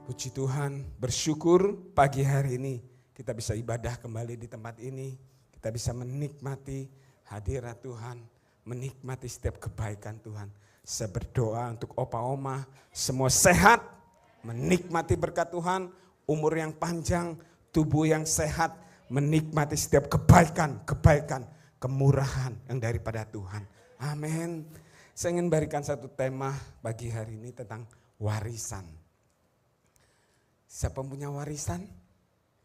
Puji Tuhan, bersyukur pagi hari ini kita bisa ibadah kembali di tempat ini. Kita bisa menikmati hadirat Tuhan, menikmati setiap kebaikan Tuhan. Saya berdoa untuk opa oma semua sehat, menikmati berkat Tuhan, umur yang panjang, tubuh yang sehat, menikmati setiap kebaikan, kemurahan yang daripada Tuhan. Amin. Saya ingin berikan satu tema pagi hari ini tentang warisan. Siapa punya warisan?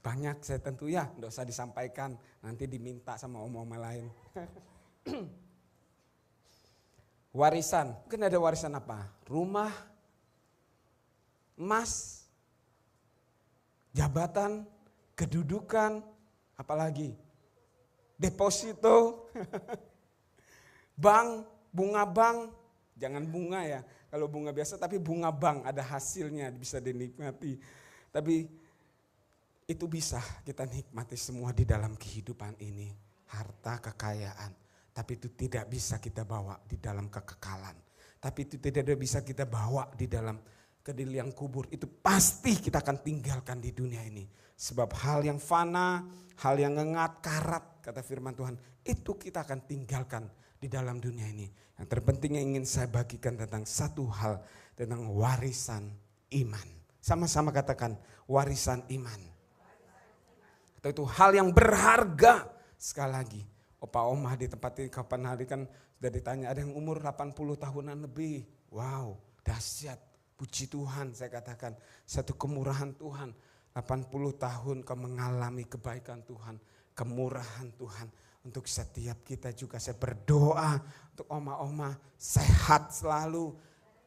Banyak saya tentu ya, tidak usah disampaikan, nanti diminta sama om-oma lain. Warisan, mungkin ada warisan apa? Rumah, emas, jabatan, kedudukan, apalagi? Deposito, bank, bunga bank, jangan bunga ya, kalau bunga biasa tapi bunga bank ada hasilnya bisa dinikmati. Tapi itu bisa kita nikmati semua di dalam kehidupan ini. Harta, kekayaan. Tapi itu tidak bisa kita bawa di dalam kekekalan. Tapi itu tidak bisa kita bawa di dalam kediliang kubur. Itu pasti kita akan tinggalkan di dunia ini. Sebab hal yang fana, hal yang ngengat, karat, kata firman Tuhan. Itu kita akan tinggalkan di dalam dunia ini. Yang terpenting yang ingin saya bagikan tentang satu hal. Tentang warisan iman. Sama-sama katakan warisan iman. Atau itu hal yang berharga. Sekali lagi, opa oma di tempat ini kapan hari kan sudah ditanya ada yang umur 80 tahunan lebih. Wow, dahsyat. Puji Tuhan saya katakan. Satu kemurahan Tuhan. 80 tahun kau mengalami kebaikan Tuhan. Kemurahan Tuhan. Untuk setiap kita juga saya berdoa untuk oma-oma sehat selalu.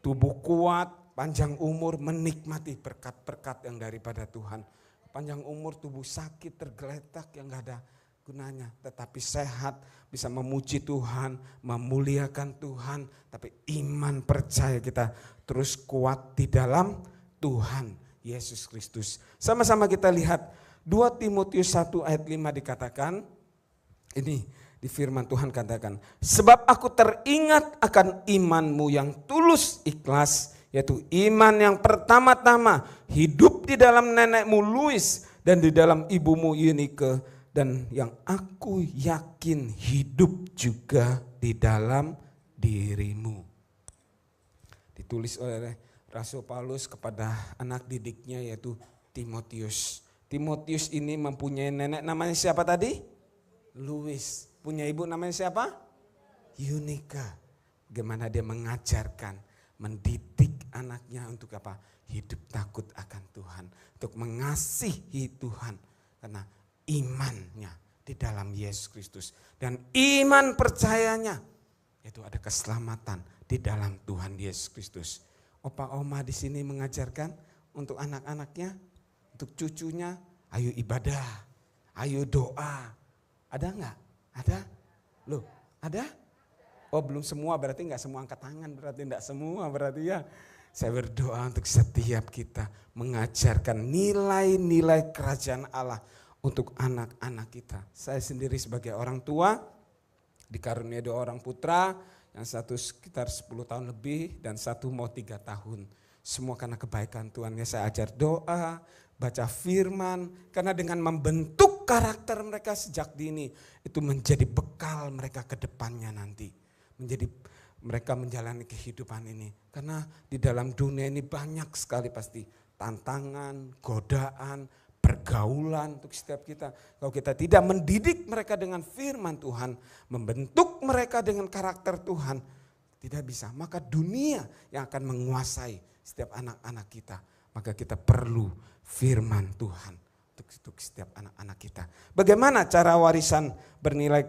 Tubuh kuat. Panjang umur menikmati berkat-berkat yang daripada Tuhan. Panjang umur tubuh sakit tergeletak yang gak ada gunanya. Tetapi sehat bisa memuji Tuhan, memuliakan Tuhan. Tapi iman percaya kita terus kuat di dalam Tuhan Yesus Kristus. Sama-sama kita lihat 2 Timotius 1 ayat 5 dikatakan. Ini di firman Tuhan katakan. Sebab aku teringat akan imanmu yang tulus ikhlas. Yaitu iman yang pertama-tama hidup di dalam nenekmu Louis dan di dalam ibumu Eunike. Dan yang aku yakin hidup juga di dalam dirimu. Ditulis oleh Rasul Paulus kepada anak didiknya yaitu Timotius. Timotius ini mempunyai nenek namanya siapa tadi? Louis. Punya ibu namanya siapa? Eunike. Bagaimana dia mengajarkan, mendidik anaknya untuk apa? Hidup takut akan Tuhan. Untuk mengasihi Tuhan. Karena imannya di dalam Yesus Kristus. Dan iman percayanya. Itu ada keselamatan di dalam Tuhan Yesus Kristus. Opa oma di sini mengajarkan untuk anak-anaknya. Untuk cucunya. Ayo ibadah. Ayo doa. Ada enggak? Ada? Loh ada? Oh belum semua berarti enggak semua angkat tangan berarti enggak semua berarti ya. Saya berdoa untuk setiap kita mengajarkan nilai-nilai kerajaan Allah untuk anak-anak kita. Saya sendiri sebagai orang tua dikaruniai 2 orang putra, yang satu sekitar 10 tahun lebih dan satu mau 3 tahun. Semua karena kebaikan Tuhan ya saya ajar doa, baca firman, karena dengan membentuk karakter mereka sejak dini itu menjadi bekal mereka ke depannya nanti. Menjadi mereka menjalani kehidupan ini. Karena di dalam dunia ini banyak sekali pasti tantangan, godaan, pergaulan untuk setiap kita. Kalau kita tidak mendidik mereka dengan firman Tuhan, membentuk mereka dengan karakter Tuhan, tidak bisa. Maka dunia yang akan menguasai setiap anak-anak kita. Maka kita perlu firman Tuhan untuk setiap anak-anak kita. Bagaimana cara warisan bernilai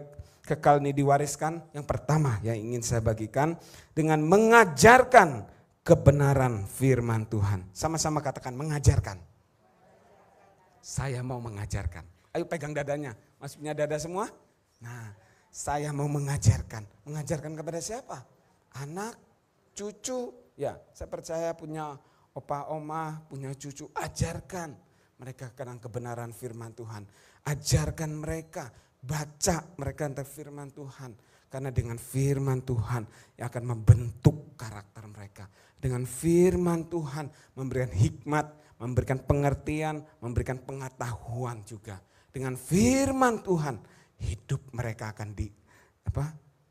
kekal ini diwariskan? Yang pertama yang ingin saya bagikan dengan mengajarkan kebenaran firman Tuhan. Sama-sama katakan mengajarkan. Saya mau mengajarkan. Ayo pegang dadanya. Masih punya dada semua? Nah, saya mau mengajarkan. Mengajarkan kepada siapa? Anak, cucu. Ya, saya percaya punya opa oma, punya cucu. Ajarkan mereka tentang kebenaran firman Tuhan. Ajarkan mereka. Baca mereka tentang firman Tuhan. Karena dengan firman Tuhan yang akan membentuk karakter mereka. Dengan firman Tuhan memberikan hikmat, memberikan pengertian, memberikan pengetahuan juga. Dengan firman Tuhan, hidup mereka akan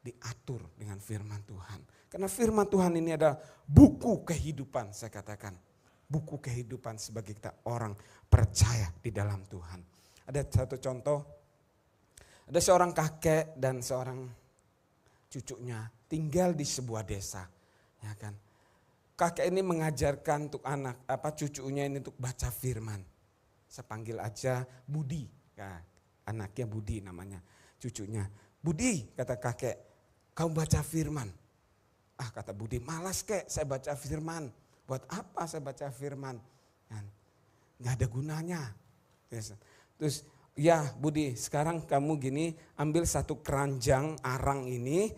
diatur dengan firman Tuhan. Karena firman Tuhan ini adalah buku kehidupan, saya katakan. Buku kehidupan sebagai kita orang percaya di dalam Tuhan. Ada satu contoh, ada seorang kakek dan seorang cucunya tinggal di sebuah desa, ya kan. Kakek ini mengajarkan untuk cucunya ini untuk baca firman. Saya panggil aja Budi, ya, anaknya Budi namanya, cucunya. Budi, kata kakek, kau baca firman. Kata Budi, malas kek saya baca firman. Buat apa saya baca firman? Nggak ada gunanya. Terus, ya Budi, sekarang kamu gini, ambil satu keranjang arang ini,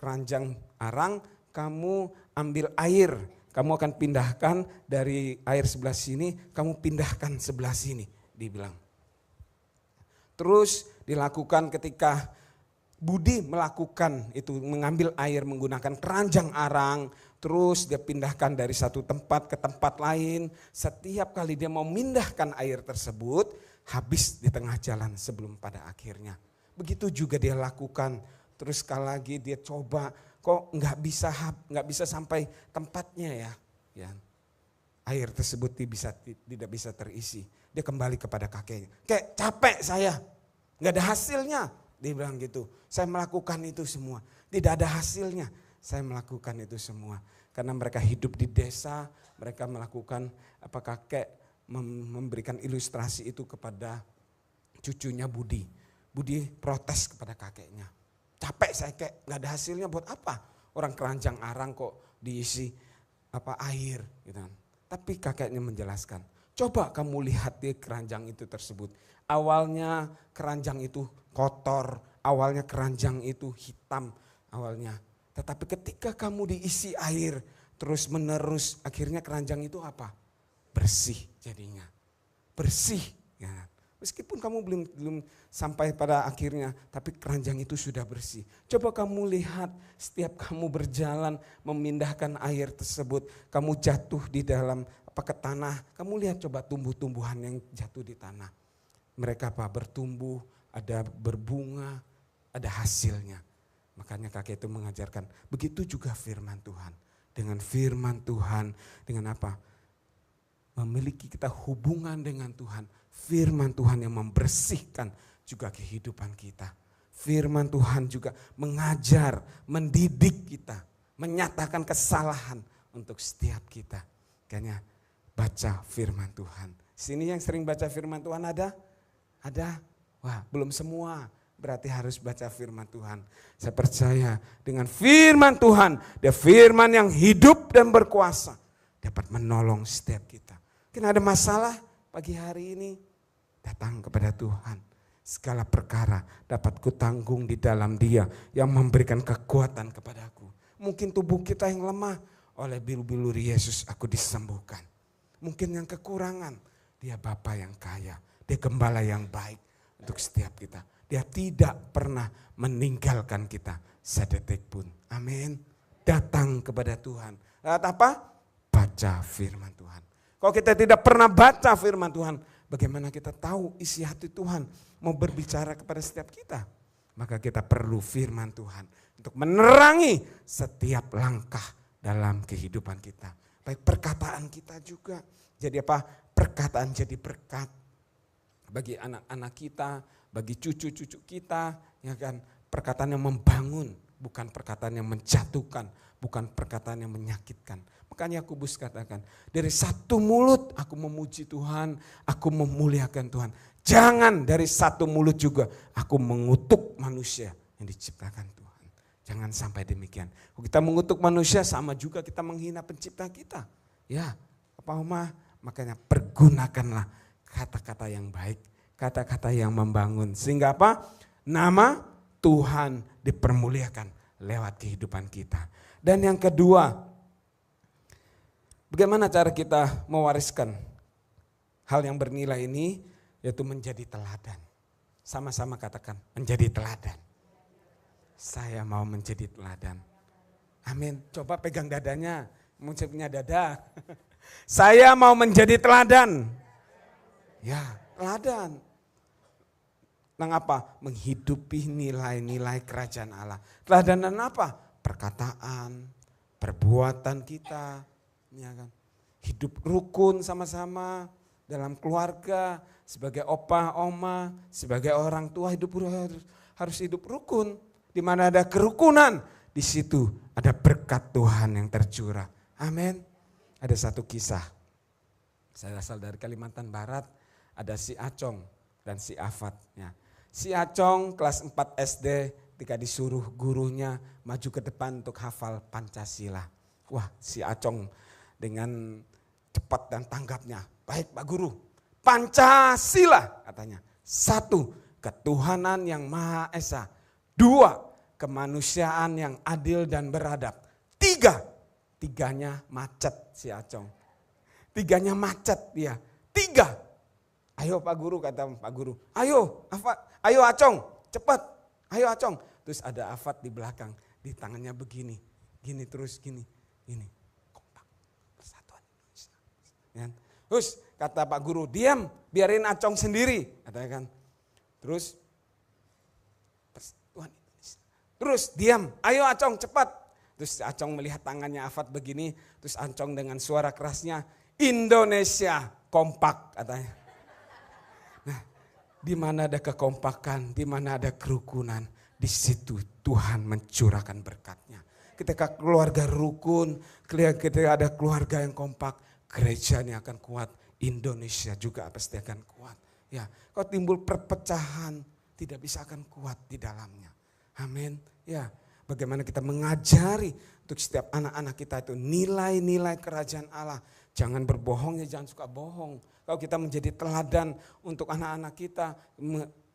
keranjang arang, kamu ambil air. Kamu akan pindahkan dari air sebelah sini, kamu pindahkan sebelah sini, dibilang. Terus dilakukan ketika Budi melakukan itu, mengambil air menggunakan keranjang arang, terus dia pindahkan dari satu tempat ke tempat lain. Setiap kali dia mau memindahkan air tersebut, habis di tengah jalan sebelum pada akhirnya. Begitu juga dia lakukan, terus sekali lagi dia coba, kok nggak bisa sampai tempatnya ya. Air tersebut tidak bisa terisi. Dia kembali kepada kakeknya. Kek, capek saya, nggak ada hasilnya. Dia bilang gitu. Saya melakukan itu semua, tidak ada hasilnya. Saya melakukan itu semua karena mereka hidup di desa, mereka melakukan kakek memberikan ilustrasi itu kepada cucunya Budi. Budi protes kepada kakeknya. Capek saya kek, nggak ada hasilnya, buat apa? Orang keranjang arang kok diisi air gitu kan. Tapi kakeknya menjelaskan, coba kamu lihat di keranjang itu tersebut. Awalnya keranjang itu kotor, awalnya keranjang itu hitam awalnya. Tetapi ketika kamu diisi air terus menerus, akhirnya keranjang itu bersih jadinya. Bersih ya. Meskipun kamu belum sampai pada akhirnya, tapi keranjang itu sudah bersih. Coba kamu lihat setiap kamu berjalan memindahkan air tersebut, kamu jatuh di dalam ke tanah, kamu lihat coba tumbuh-tumbuhan yang jatuh di tanah. Mereka bertumbuh, ada berbunga, ada hasilnya. Makanya kakek itu mengajarkan, begitu juga firman Tuhan. Dengan firman Tuhan, dengan memiliki kita hubungan dengan Tuhan. Firman Tuhan yang membersihkan juga kehidupan kita. Firman Tuhan juga mengajar, mendidik kita, menyatakan kesalahan untuk setiap kita. Makanya baca firman Tuhan. Sini yang sering baca firman Tuhan ada? Ada? Wah, belum semua. Berarti harus baca firman Tuhan. Saya percaya dengan firman Tuhan, dia firman yang hidup dan berkuasa, dapat menolong setiap kita. Mungkin ada masalah pagi hari ini, datang kepada Tuhan. Segala perkara dapat kutanggung di dalam Dia yang memberikan kekuatan kepadaku. Mungkin tubuh kita yang lemah, oleh bilur-bilur Yesus aku disembuhkan. Mungkin yang kekurangan, Dia Bapa yang kaya, Dia Gembala yang baik untuk setiap kita. Dia tidak pernah meninggalkan kita sedetik pun. Amin. Datang kepada Tuhan. Lihat apa? Baca firman Tuhan. Kalau kita tidak pernah baca firman Tuhan, bagaimana kita tahu isi hati Tuhan mau berbicara kepada setiap kita? Maka kita perlu firman Tuhan untuk menerangi setiap langkah dalam kehidupan kita. Baik perkataan kita juga. Jadi perkataan jadi berkat bagi anak-anak kita, bagi cucu-cucu kita, ya kan? Perkataan yang membangun, bukan perkataan yang menjatuhkan, bukan perkataan yang menyakitkan. Makanya Yakobus katakan, dari satu mulut aku memuji Tuhan, aku memuliakan Tuhan. Jangan dari satu mulut juga aku mengutuk manusia yang diciptakan Tuhan. Jangan sampai demikian. Kalau kita mengutuk manusia sama juga kita menghina pencipta kita. Ya, makanya pergunakanlah kata-kata yang baik, kata-kata yang membangun. Sehingga nama Tuhan dipermuliakan lewat kehidupan kita. Dan yang kedua, bagaimana cara kita mewariskan hal yang bernilai ini, yaitu menjadi teladan. Sama-sama katakan, menjadi teladan. Saya mau menjadi teladan. Amin. Coba pegang dadanya, mungkin punya dada. Saya mau menjadi teladan. Ya, teladan. Nang apa? Menghidupi nilai-nilai kerajaan Allah. Teladanan apa? Perkataan, perbuatan kita, ya kan? Hidup rukun sama-sama dalam keluarga, sebagai opa, oma, sebagai orang tua harus hidup rukun. Di mana ada kerukunan, di situ ada berkat Tuhan yang tercurah. Amin. Ada satu kisah. Saya asal dari Kalimantan Barat, ada si Acong dan si Afat. Ya. Si Acong kelas 4 SD ketika disuruh gurunya maju ke depan untuk hafal Pancasila. Wah, si Acong dengan cepat dan tanggapnya. Baik Pak Guru, Pancasila katanya. 1, ketuhanan yang Maha Esa. 2, kemanusiaan yang adil dan beradab. 3, tiganya macet si Acong. 3-nya macet dia. 3. Ayo Pak Guru, kata Pak Guru. Ayo Afat, ayo Acong, cepat. Ayo Acong. Terus ada Afat di belakang, di tangannya begini. Gini terus, gini. Kompak, Persatuan Indonesia. Ya. Terus kata Pak Guru, diam, biarin Acong sendiri. Katanya kan. Terus, Persatuan Indonesia. Terus diam, ayo Acong cepat. Terus Acong melihat tangannya Afat begini. Terus Acong dengan suara kerasnya, Indonesia kompak katanya. Nah, di mana ada kekompakan, di mana ada kerukunan, di situ Tuhan mencurahkan berkatnya. Ketika keluarga rukun, ketika ada keluarga yang kompak, gerejanya akan kuat, Indonesia juga pasti akan kuat. Ya, kalau timbul perpecahan, tidak bisa akan kuat di dalamnya. Amin. Ya, bagaimana kita mengajari untuk setiap anak-anak kita itu nilai-nilai kerajaan Allah. Jangan berbohong, ya jangan suka bohong. Kalau kita menjadi teladan untuk anak-anak kita,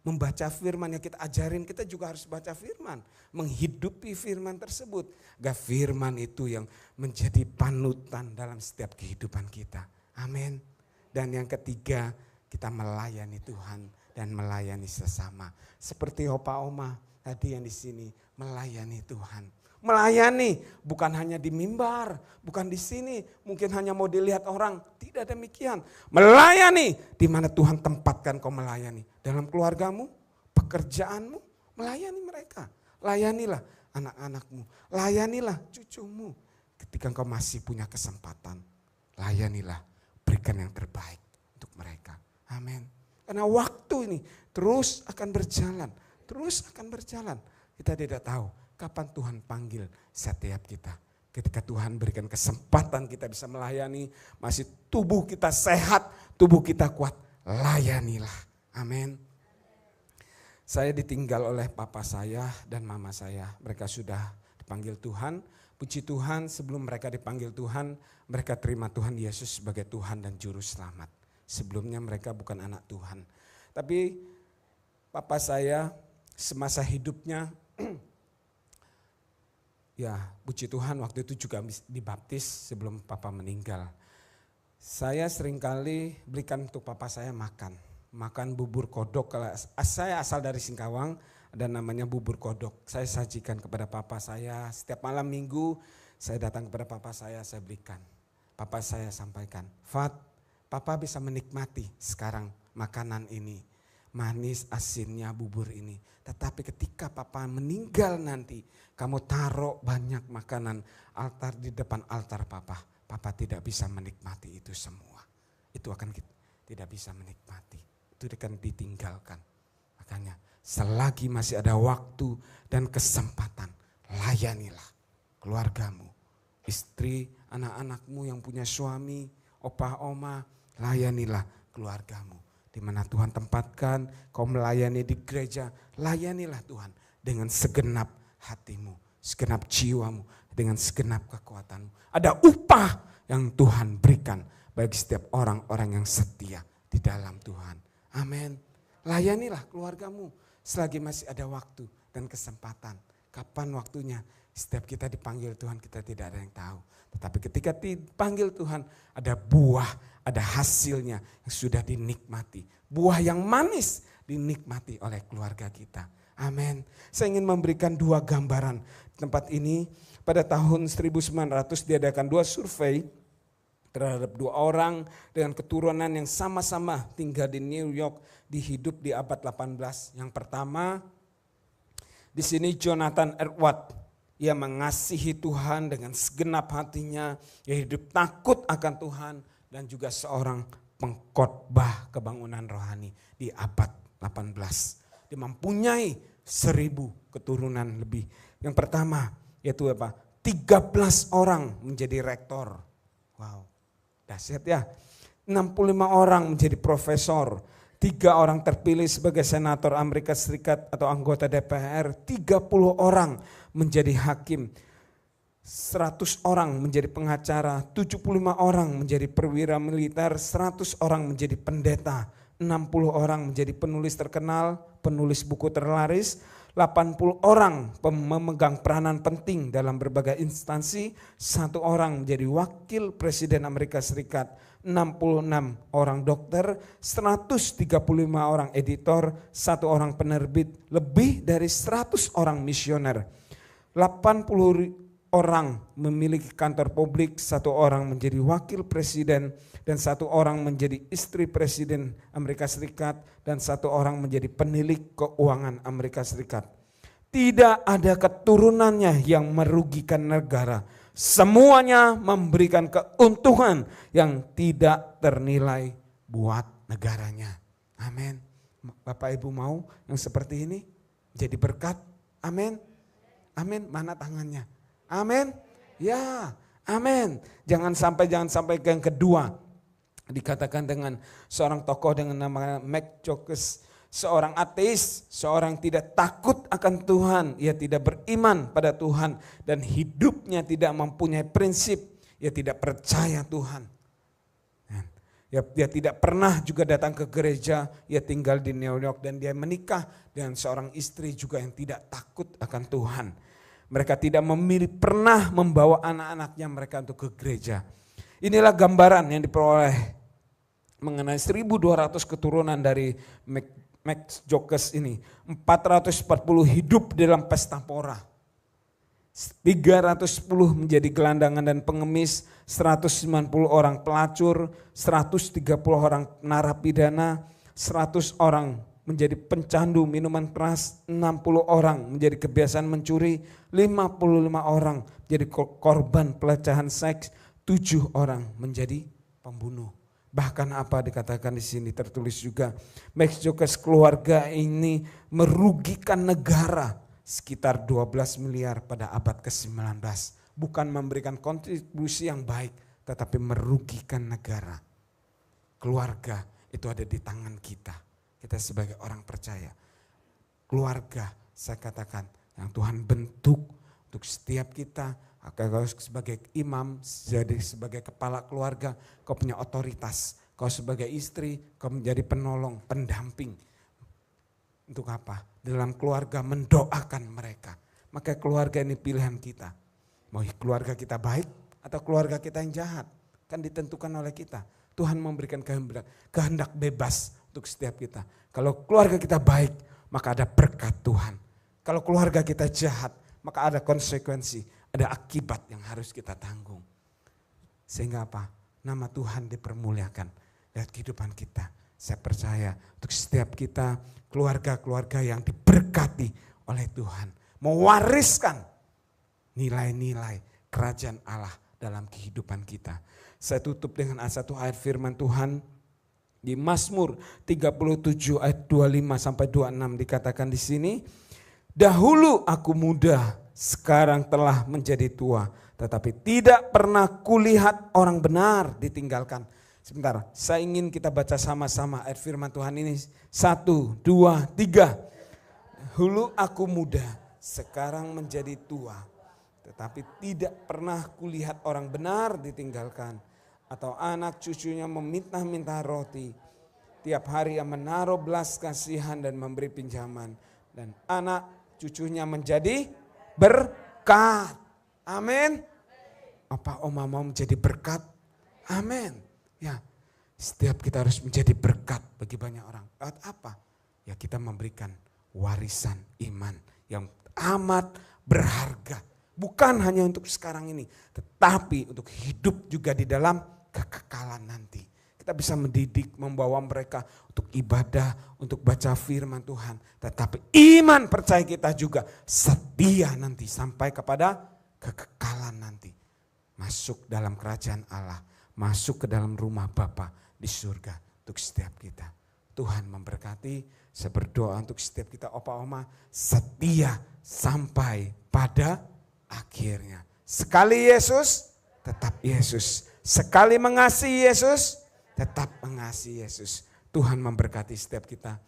membaca firman yang kita ajarin, kita juga harus baca firman. Menghidupi firman tersebut. Agar firman itu yang menjadi panutan dalam setiap kehidupan kita. Amin. Dan yang ketiga, kita melayani Tuhan dan melayani sesama. Seperti opa oma tadi yang di sini, melayani Tuhan. Melayani bukan hanya di mimbar, bukan di sini, mungkin hanya mau dilihat orang, tidak demikian. Melayani di mana Tuhan tempatkan kau melayani. Dalam keluargamu, pekerjaanmu, melayani mereka. Layanilah anak-anakmu, layanilah cucumu. Ketika engkau masih punya kesempatan, layanilah, berikan yang terbaik untuk mereka. Amin. Karena waktu ini terus akan berjalan, Kita tidak tahu kapan Tuhan panggil setiap kita. Ketika Tuhan berikan kesempatan kita bisa melayani, masih tubuh kita sehat, tubuh kita kuat, layanilah. Amin. Saya ditinggal oleh papa saya dan mama saya. Mereka sudah dipanggil Tuhan. Puji Tuhan, sebelum mereka dipanggil Tuhan, mereka terima Tuhan Yesus sebagai Tuhan dan Juru Selamat. Sebelumnya mereka bukan anak Tuhan. Tapi papa saya semasa hidupnya, ya puji Tuhan waktu itu juga dibaptis sebelum papa meninggal. Saya seringkali berikan untuk papa saya makan bubur kodok. Kalau saya asal dari Singkawang, ada namanya bubur kodok. Saya sajikan kepada papa saya setiap malam minggu. Saya datang kepada papa saya berikan. Papa saya sampaikan, Fat, papa bisa menikmati sekarang makanan ini, manis asinnya bubur ini. Tetapi ketika papa meninggal nanti, kamu taruh banyak makanan altar di depan altar papa. Papa tidak bisa menikmati itu semua. Itu akan tidak bisa menikmati. Itu akan ditinggalkan. Makanya selagi masih ada waktu dan kesempatan, layanilah keluargamu, istri, anak-anakmu yang punya suami, opa, oma, layanilah keluargamu. Di mana Tuhan tempatkan kau melayani di gereja, layanilah Tuhan dengan segenap hatimu, segenap jiwamu, dengan segenap kekuatanmu. Ada upah yang Tuhan berikan bagi setiap orang-orang yang setia di dalam Tuhan. Amin. Layanilah keluargamu selagi masih ada waktu dan kesempatan. Kapan waktunya? Setiap kita dipanggil Tuhan kita tidak ada yang tahu. Tetapi ketika dipanggil Tuhan ada buah, ada hasilnya yang sudah dinikmati. Buah yang manis dinikmati oleh keluarga kita. Amin. Saya ingin memberikan 2 gambaran. Tempat ini pada tahun 1900 diadakan 2 survei terhadap 2 orang dengan keturunan yang sama-sama tinggal di New York, hidup di abad 18. Yang pertama, di sini Jonathan Edward. Ia mengasihi Tuhan dengan segenap hatinya, ia hidup takut akan Tuhan, dan juga seorang pengkhotbah kebangunan rohani di abad 18. Dia mempunyai 1000 keturunan lebih. Yang pertama yaitu apa? 13 orang menjadi rektor. Wow, dahsyat ya. 65 orang menjadi profesor. 3 orang terpilih sebagai senator Amerika Serikat atau anggota DPR. 30 orang menjadi hakim. 100 orang menjadi pengacara. 75 orang menjadi perwira militer. 100 orang menjadi pendeta. 60 orang menjadi penulis terkenal, penulis buku terlaris. 80 orang memegang peranan penting dalam berbagai instansi. 1 orang menjadi wakil presiden Amerika Serikat. 66 orang dokter, 135 orang editor, 1 orang penerbit, lebih dari 100 orang misioner. 80 orang memiliki kantor publik, 1 orang menjadi wakil presiden, dan 1 orang menjadi istri presiden Amerika Serikat, dan 1 orang menjadi penilik keuangan Amerika Serikat. Tidak ada keturunannya yang merugikan negara. Semuanya memberikan keuntungan yang tidak ternilai buat negaranya. Amin. Bapak Ibu mau yang seperti ini? Jadi berkat? Amin. Amin. Mana tangannya? Amin. Ya, amin. Jangan sampai yang kedua. Dikatakan dengan seorang tokoh dengan nama Max Jokes. Seorang ateis, seorang tidak takut akan Tuhan, ia tidak beriman pada Tuhan dan hidupnya tidak mempunyai prinsip, ia tidak percaya Tuhan. Dia tidak pernah juga datang ke gereja, ia tinggal di New York dan dia menikah dengan seorang istri juga yang tidak takut akan Tuhan. Mereka tidak pernah membawa anak-anaknya mereka untuk ke gereja. Inilah gambaran yang diperoleh mengenai 1.200 keturunan dari Max Jokes ini. 440 hidup dalam pesta pora. 310 menjadi gelandangan dan pengemis, 190 orang pelacur, 130 orang narapidana, 100 orang menjadi pencandu minuman keras, 60 orang menjadi kebiasaan mencuri, 55 orang menjadi korban pelecehan seks, 7 orang menjadi pembunuh. Bahkan apa dikatakan di sini tertulis juga, Max Jokes keluarga ini merugikan negara sekitar 12 miliar pada abad ke-19. Bukan memberikan kontribusi yang baik, tetapi merugikan negara. Keluarga itu ada di tangan kita. Kita sebagai orang percaya. Keluarga saya katakan yang Tuhan bentuk untuk setiap kita. Kau sebagai imam, jadi sebagai kepala keluarga, kau punya otoritas. Kau sebagai istri, kau menjadi penolong, pendamping. Untuk apa? Dalam keluarga mendoakan mereka. Maka keluarga ini pilihan kita. Mau keluarga kita baik atau keluarga kita yang jahat. Kan ditentukan oleh kita. Tuhan memberikan kehendak bebas untuk setiap kita. Kalau keluarga kita baik, maka ada berkat Tuhan. Kalau keluarga kita jahat, maka ada konsekuensi. Ada akibat yang harus kita tanggung. Sehingga apa? Nama Tuhan dipermuliakan. Lihat kehidupan kita. Saya percaya untuk setiap kita keluarga-keluarga yang diberkati oleh Tuhan. Mewariskan nilai-nilai kerajaan Allah dalam kehidupan kita. Saya tutup dengan satu ayat firman Tuhan. Di Mazmur 37 ayat 25 sampai 26 dikatakan di sini. Dahulu aku muda, sekarang telah menjadi tua, tetapi tidak pernah kulihat orang benar ditinggalkan. Sebentar, saya ingin kita baca sama-sama ayat firman Tuhan ini. 1, 2, 3. Dahulu aku muda, sekarang menjadi tua, tetapi tidak pernah kulihat orang benar ditinggalkan, atau anak cucunya meminta-minta roti. Tiap hari ia menaruh belas kasihan dan memberi pinjaman, dan anak cucunya menjadi berkat. Amin. Apa Oma mau menjadi berkat? Amin. Ya, setiap kita harus menjadi berkat bagi banyak orang. Lewat apa? Ya kita memberikan warisan iman yang amat berharga. Bukan hanya untuk sekarang ini, tetapi untuk hidup juga di dalam kekekalan nanti. Kita bisa mendidik, membawa mereka untuk ibadah, untuk baca firman Tuhan. Tetapi iman percaya kita juga setia nanti sampai kepada kekekalan nanti. Masuk dalam kerajaan Allah, masuk ke dalam rumah Bapa di surga untuk setiap kita. Tuhan memberkati, saya berdoa untuk setiap kita opa-oma setia sampai pada akhirnya. Sekali Yesus, tetap Yesus. Sekali mengasihi Yesus, tetap mengasihi Yesus. Tuhan memberkati setiap kita.